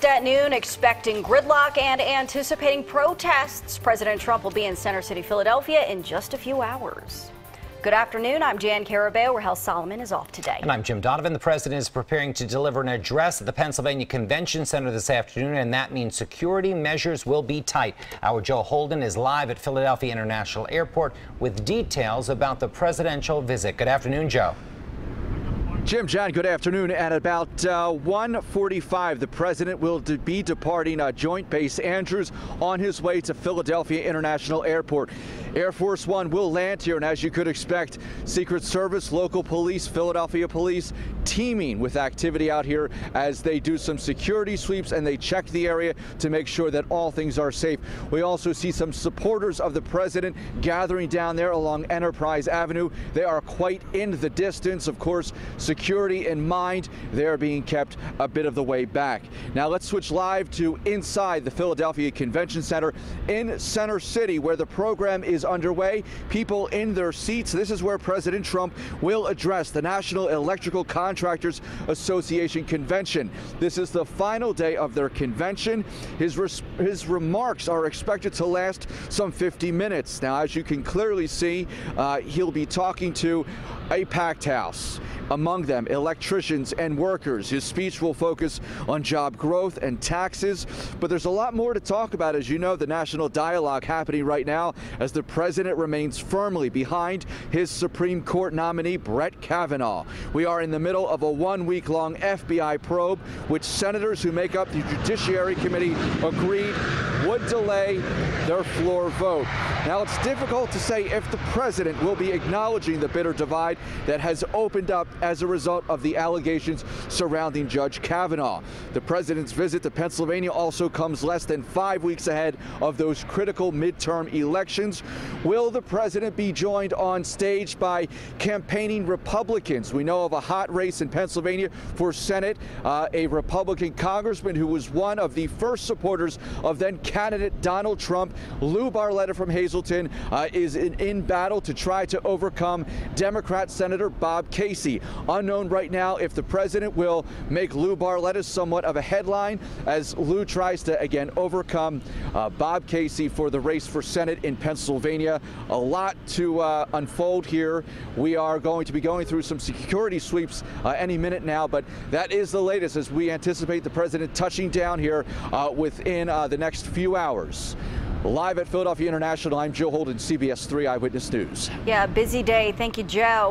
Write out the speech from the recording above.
Next at noon, expecting gridlock and anticipating protests. President Trump will be in Center City, Philadelphia in just a few hours. Good afternoon. I'm Jan Carabeo. Rahel Solomon is off today. And I'm Jim Donovan. The president is preparing to deliver an address at the Pennsylvania Convention Center this afternoon, and that means security measures will be tight. Our Joe Holden is live at Philadelphia International Airport with details about the presidential visit. Good afternoon, Joe. Jim, John, good afternoon. At about 1:45, the president will be departing Joint Base Andrews on his way to Philadelphia International Airport. Air Force One will land here, and as you could expect, Secret Service, local police, Philadelphia police teeming with activity out here as they do some security sweeps and they check the area to make sure that all things are safe. We also see some supporters of the president gathering down there along Enterprise Avenue. They are quite in the distance. Of course, security in mind, they're being kept a bit of the way back. Now let's switch live to inside the Philadelphia Convention Center in Center City, where the program is underway. People in their seats. This is where President Trump will address the National Electrical Contractors Association convention. This is the final day of their convention. His remarks are expected to last some 50 minutes. Now, as you can clearly see, he'll be talking to a packed house. Among them, electricians and workers. His speech will focus on job growth and taxes, but there's a lot more to talk about. As you know, the national dialogue happening right now as the president remains firmly behind his Supreme Court nominee, Brett Kavanaugh. We are in the middle of a one-week-long FBI probe, which senators who make up the Judiciary Committee agreed would delay their floor vote. Now, it's difficult to say if the president will be acknowledging the bitter divide that has opened up as a result of the allegations surrounding Judge Kavanaugh. The president's visit to Pennsylvania also comes less than 5 weeks ahead of those critical midterm elections. Will the president be joined on stage by campaigning Republicans? We know of a hot race in Pennsylvania for Senate. A Republican congressman who was one of the first supporters of then candidate Donald Trump, Lou Barletta from Hazleton, is in battle to try to overcome Democrat Senator Bob Casey. Unknown right now if the president will make Lou Barletta somewhat of a headline as Lou tries to again overcome Bob Casey for the race for Senate in Pennsylvania. A lot to unfold here. We are going to be going through some security sweeps any minute now, but that is the latest as we anticipate the president touching down here within the next few hours. Live at Philadelphia International, I'm Joe Holden, CBS 3 Eyewitness News. Yeah, busy day. Thank you, Joe.